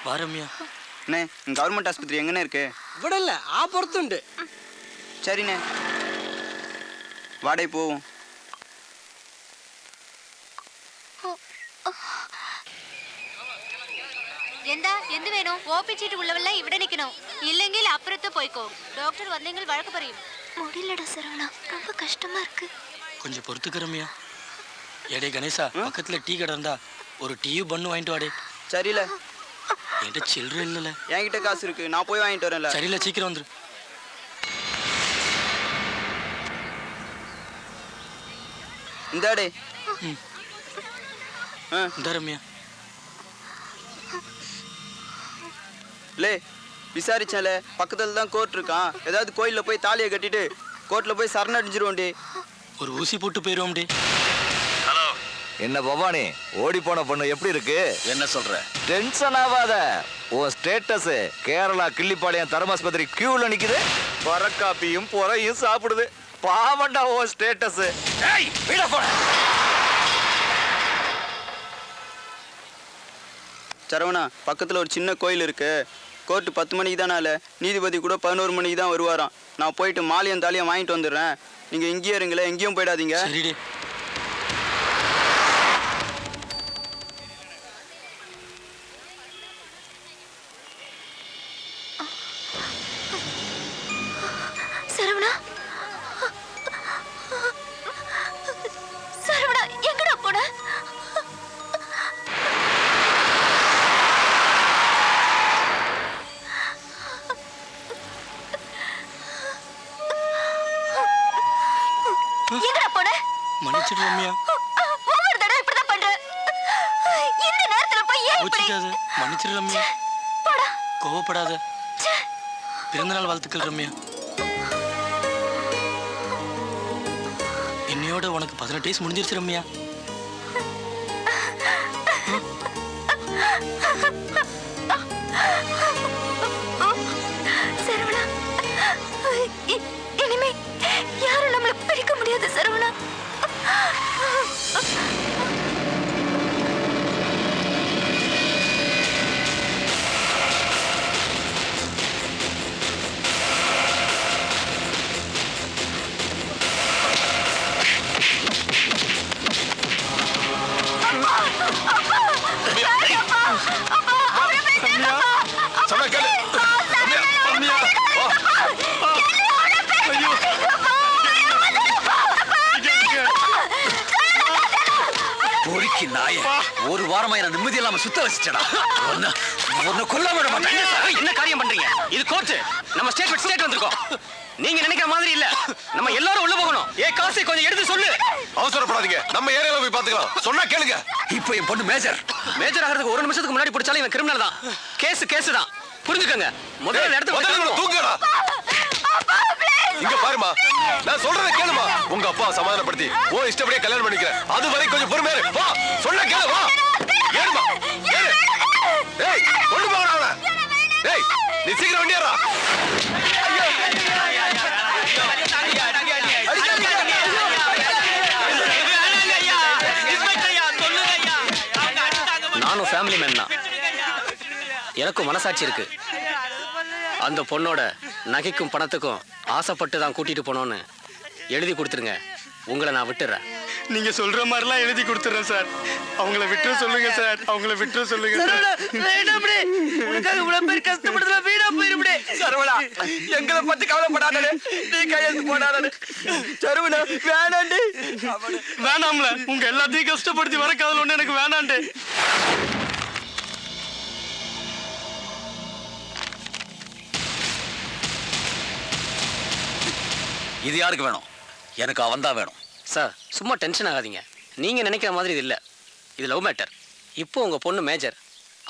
வா ரம்யா. அண்ணே கவர்மெண்ட் ஆஸ்பத்திரி எங்கண்ணே இருக்கு? ഇവിടെ இல்ல ആ പുറത്തുണ്ട്. சரிண்ணே வாடகை போவோம். എന്താ എന്ത് വേണോ? ഓപ്പി ചീട്ട് ഉള്ളവെല്ലാം ഇവിടെ നിൽക്കണോ? ഇല്ലെങ്കിൽ അപ്പുറത്ത് പോയിക്കോ. ഡോക്ടർ വന്നെങ്കിൽ വഴക്ക് പറയും. முடியலடா சரவணா, ரொம்ப கஷ்டமா இருக்கு. கொஞ்சம் பொறுத்துக்க ரம்யா. ஏடே கணேசா, பக்கத்துல டீ கடை இருந்தா ஒரு டீயும் பண்ணு வாங்கிட்டு வாடே. சரியில்ல, என்கிட்ட சில்லறை இல்லைல்ல. என்கிட்ட காசு இருக்கு, நான் போய் வாங்கிட்டு வரேன்ல. சரியில்ல, சீக்கிரம் வந்துரு. இந்தாடே. இந்த ரம்யா. லே விசாரிச்சால பக்கத்துல தான் கோர்ட் இருக்கான். ஏதாவது கோயில்ல போய் தாலியை கட்டிட்டு கோர்ட்ல போய் சரணடைஞ்சிருவோண்டி. ஒரு ஊசி போட்டு போயிடுவோம்டி. ஹலோ, என்ன பவானி, ஓடி போன பொண்ணு எப்படி இருக்கு? என்ன சொல்ற? டென்ஷன் ஆகாத. உன் ஸ்டேட்டஸ் கேரளா கிள்ளிப்பாளையம் தர்மாஸ்பத்திரி கியூல நிக்குது. பரக்காப்பியும் பொறையும் சாப்பிடுது. பாவண்டா உன் ஸ்டேட்டஸ். ஏய், வீட போட. சரவணா, பக்கத்துல ஒரு சின்ன கோயில் இருக்கு. கோர்ட்டு 10 மணிக்கு தானால, நீதிபதி கூட 11 மணிக்கு தான் வருவாராம். நான் போயிட்டு மாலையும் தாலியும் வாங்கிட்டு வந்துடுறேன். நீங்க இங்கேயே இருங்களேன், எங்கேயும் போயிடாதீங்க. சரிடி. சரவணா, சரவணா எங்கடா போன? எங்கடா போன? மன்னிச்சிடு ரம்யா. ஒவ்வொரு தடவை இப்படிதான் பண்ற. இந்த நேரத்துல போய் ஏன் இப்படி? கோச்சிக்காத. மன்னிச்சிடு ரம்யா. போடா. கோவப்படாத. பிறந்தநாள் வாழ்த்துக்கள் ரம்யா. என்னையோட உனக்கு 18 வயசு முடிஞ்சிருச்சு ரம்யா. சரவணா, இனிமே யாரும் நம்மள பிரிக்க முடியாது சரவணா. ஒரு வாரமா என்ன நிம்மதி இல்லாம சுத்த வச்சுட்டடா. ஒன்னு கொல்ல விட மாட்டேன். என்ன காரியம் பண்றீங்க? இது கோர்ட். நம்ம ஸ்டேட் வந்திருக்கோம். நீங்க நினைக்கிற மாதிரி இல்ல. நம்ம எல்லாரும் உள்ள போகணும். காசை கொஞ்சம் எடுத்து சொல்லு. அவசரப்படாதீங்க, நம்ம ஏரியால போய் பாத்துக்கலாம். சொன்னா கேளுங்க. இப்போ என் பொண்ணு மேஜர் ஆகிறதுக்கு 1 நிமிஷத்துக்கு முன்னாடி பிடிச்சாலும் இவன் கிரிமினல் தான். கேஸ் தான். புரிஞ்சுக்கங்க. முதல்ல இடத்துல தூங்குடா. இங்க பாருமா, நான் சொல்றத கேளுமா. உங்க அப்பா சமாதானப்படுத்தி ஓ இஷ்டப்படியே கல்யாணம் பண்ணிக்கிறேன். அது வரைக்கும் கொஞ்சம் பொறுமையா இரு. வா, சொன்னா கேளு. வா, ஏறுமா, ஏறு. ஏய், கொண்டு போங்கடா அவனை. ஏய், நீ சீக்கிரம் வண்டி ஏறா. நானும் ஃபேமிலி மேன் தான். எனக்கும் மனசாட்சி இருக்கு. அந்த பொண்ணோட நகைக்கும் பணத்துக்கும் ஆசைப்பட்டு தான் கூட்டிட்டு போனோன்னு எழுதி கொடுத்துருங்க. உங்களை நான் விட்டுறேன். நீங்க சொல்ற மாதிரிலாம் எழுதி கொடுத்துறேன் சார். அவங்கள விட்டு சொல்லுங்க சார். அவங்கள விட்டு சொல்லுங்க சார். இவ்வளவு பேர் கஷ்டப்படுறதுல வீடா போயிருப்பே. சரவணா, எங்களை பத்தி கவலைப்படாதே. நீ கையெழுத்து போடாதே. சரவணா, வேணாண்டி. வேணாம்ல, உங்க எல்லாத்தையும் கஷ்டப்படுத்தி வர காதல் ஒண்ணு எனக்கு வேணாண்டே. இது யாருக்கு வேணும்? எனக்கு அவன் தான் வேணும். சார், சும்மா டென்ஷன் ஆகாதீங்க. நீங்க நினைக்கிற மாதிரி இது இல்ல. இது லவ் மேட்டர். இப்போ உங்க பொண்ணு மேஜர்.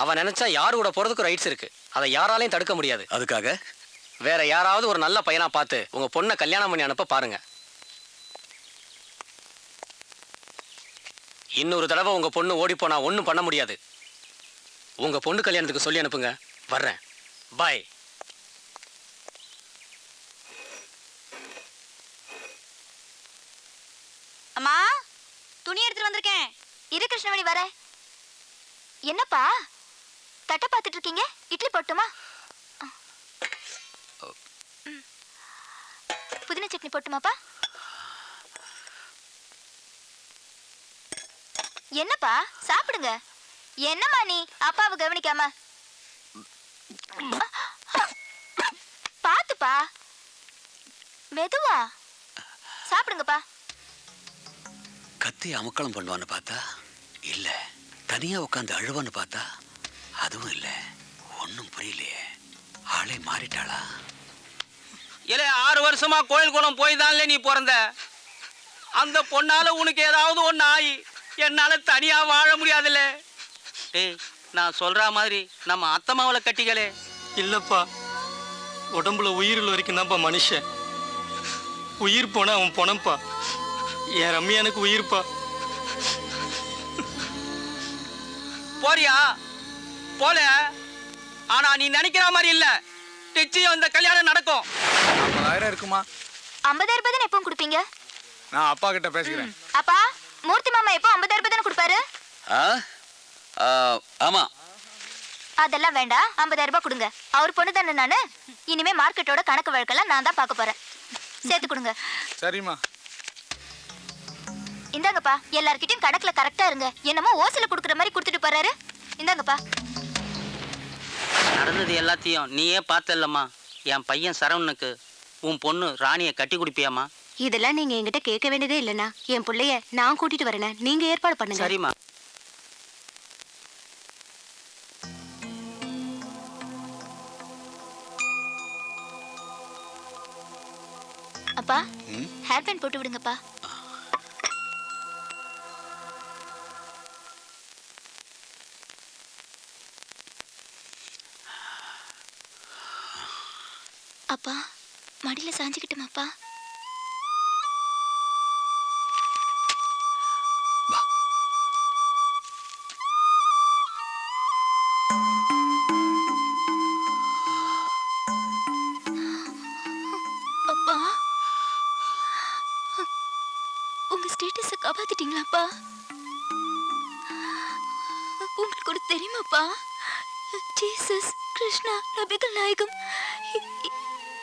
அவன் நினைச்சா யாரு கூட போறதுக்கு ரைட்ஸ் இருக்கு. அதை யாராலையும் தடுக்க முடியாது. அதுக்காக வேற யாராவது ஒரு நல்ல பையனா பார்த்து உங்க பொண்ணை கல்யாணம் பண்ணி அனுப்ப பாருங்க. இன்னொரு தடவை உங்க பொண்ணு ஓடி போனா ஒன்னும் பண்ண முடியாது. உங்க பொண்ணு கல்யாணத்துக்கு சொல்லி அனுப்புங்க. வர்றேன். பாய். அம்மா, துணி எடுத்துட்டு வந்திருக்கேன். இரு கிருஷ்ணவேணி, வர. என்னப்பா? தட்டை பார்த்துட்டு இருக்கீங்க? இட்லி போட்டுமா? புதினா சட்னி போட்டுமாப்பா? என்னப்பா சாப்பிடுங்க. என்னம்மா நீ அப்பாவை கவனிக்காம? பாத்துப்பா, மெதுவா சாப்பிடுங்கப்பா. கத்தி அமக்களம் பண்ணுவான்னு பார்த்தா இல்ல, தனியா உட்காந்து அழுவான்னு பார்த்தா அதுவும் இல்ல. ஒன்னும் புரியலையே, ஆளே மாறிட்டாளா? இல்ல 6 வருஷமா கோயில் குளம் போய் தான்ல நீ பிறந்த. அந்த பொண்ணால உனக்கு ஏதாவது ஒன்று ஆகி என்னால தனியா வாழ முடியாதுல்ல. டேய், நான் சொல்ற மாதிரி நம்ம அத்தம்மாவளை கட்டிகளே. இல்லப்பா, உடம்புல உயிரில் வரைக்கும் தான்ப்பா மனுஷன். உயிர் போனா அவன் போனப்பா. என் ரம்யா எனக்கு உயிர்ப்பா. போறியா? போல. ஆனா நீ நினைக்கிற மாதிரி இல்ல, நிச்சயம் இந்த கல்யாணம் நடக்கும். 50,000 இருக்குமா? 50,000 ரூபாய் தானே எப்பவும் கொடுப்பீங்க? நான் அப்பா கிட்ட பேசிக்கிறேன். அப்பா, மூர்த்தி மாமா எப்போ 50,000 ரூபாய் தானே கொடுப்பாரு? ஆமா. அதெல்லாம் வேண்டாம், 50,000 ரூபாய் கொடுங்க. அவர் பொண்ணு தானே நானு. இனிமே மார்க்கெட்டோட கணக்கு வழக்கெல்லாம் நான் தான் பார்க்க போறேன். சேர்த்து கொடுங்க. சரிம்மா. இந்தாங்கப்பா, எல்லார்கிட்டயும் கணக்குல கரெக்டா இருங்க. என்னமோ ஓசில கொடுக்குற மாதிரி கொடுத்துட்டு போறாரு. இந்தாங்கப்பா. நடந்தது எல்லாத்தையும் நீயே பார்த்தல்லம்மா. என் பையன் சரவணனுக்கு உன் பொண்ணு ராணியை கட்டி கொடுப்பியாமா? இதெல்லாம் நீங்க என்கிட்ட கேட்க வேண்டியதே இல்லைண்ணா. என் பிள்ளைய நான் கூட்டிட்டு வரேன், நீங்க ஏற்பாடு பண்ணுங்க. சரிம்மா. அப்பா, ஹேர் பேண்ட் போட்டு விடுங்கப்பா. அப்பா, மடியில சாஞ்சுக்கிட்டுமாப்பா? அப்பா, உங்க ஸ்டேட்டஸ காப்பாத்திட்டீங்களாப்பா? உங்களுக்கு ஒரு தெரியுமாப்பா, ஜீசஸ், கிருஷ்ணா, நபிகள் நாயகம்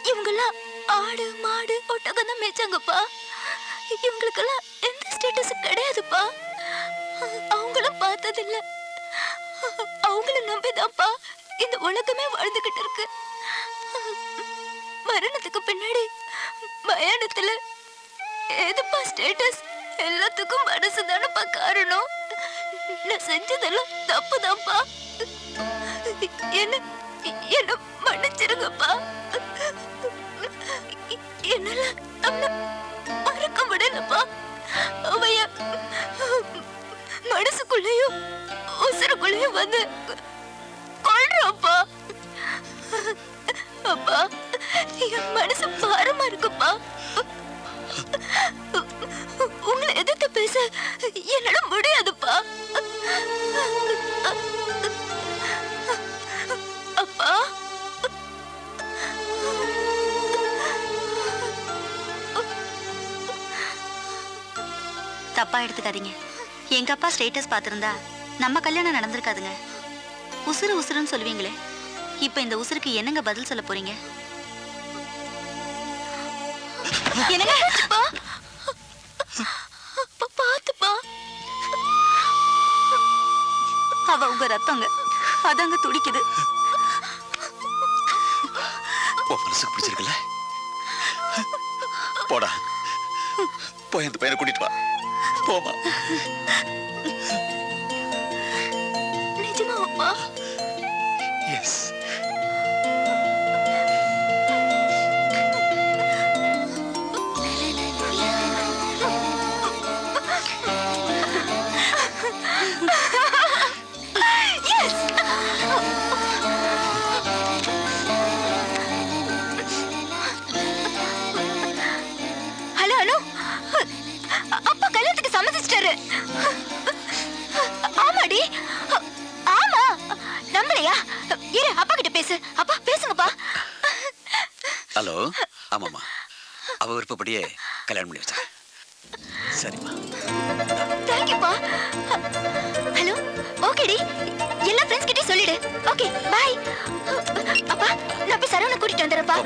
இவங்கெல்லாம் ஆடு மாடு ஒட்டகம் தான் மேய்ச்சாங்கப்பா. இவங்களுக்கெல்லாம் எந்த ஸ்டேட்டஸும் கிடையாதுப்பா. அவங்களும் பார்த்ததில்ல. அவங்கள நம்பிதான்ப்பா இந்த உலகமே வாழ்ந்துகிட்டு இருக்கு. மரணத்துக்கு பின்னாடி மயானத்துல எதுப்பா ஸ்டேட்டஸ்? எல்லாத்துக்கும் மனசு தானப்பா காரணம். நான் செஞ்சதெல்லாம் தப்புதான்ப்பா. என்ன மன்னிச்சிருங்கப்பா. என்னால அவனை மறக்க முடியலப்பா. அவைய மனசுக்குள்ளேயும் உசுருக்குள்ளேயும் வந்து கொள்றாப்பா. அப்பா, என் மனசு பாரமா இருக்குப்பா. உங்களை எதிர்த்து பேச என்னால முடியாதுப்பா. அப்பா, தப்பா எடுத்துக்காதீங்க. எங்க அப்பா ஸ்டேட்டஸ் பார்த்திருந்தா நம்ம கல்யாணம் நடந்திருக்காதுங்க. உசுறு உசுறுன்னு சொல்லுவீங்களே, இப்ப இந்த உசுருக்கு என்னங்க பதில் சொல்ல போறீங்க? என்னங்க? பாத்துப்பா, அவ உங்க ரத்தங்க, அதாங்க துடிக்குது. உன் மனசுக்கு பிடிச்சிருக்குல்ல? போடா, போய் அந்த பையனை கூட்டிட்டு வா. போமா. நிஜமாப்பா? எஸ். ஹலோ ஹலோ, அப்பா கல்யாணத்துக்கு சம்மதிச்சிட்டாரு. ஆமாடி, ஆமா. நம்பலையா? இரு, அப்பா கிட்ட பேசு. அப்பா பேசுங்கப்பா. ஹலோ. ஆமாம்மா, அவ விருப்பப்படியே கல்யாணம் பண்ணி வச்சேன். சரிம்மா. தேங்க்யூப்பா. ஹலோ, ஓகேடி. எல்லா ஃப்ரெண்ட்ஸ் கிட்டயும் சொல்லிடு. Okay bye. அப்பா நான் போய் சரவண கூட்டிட்டு வந்துடுறேன்ப்பா.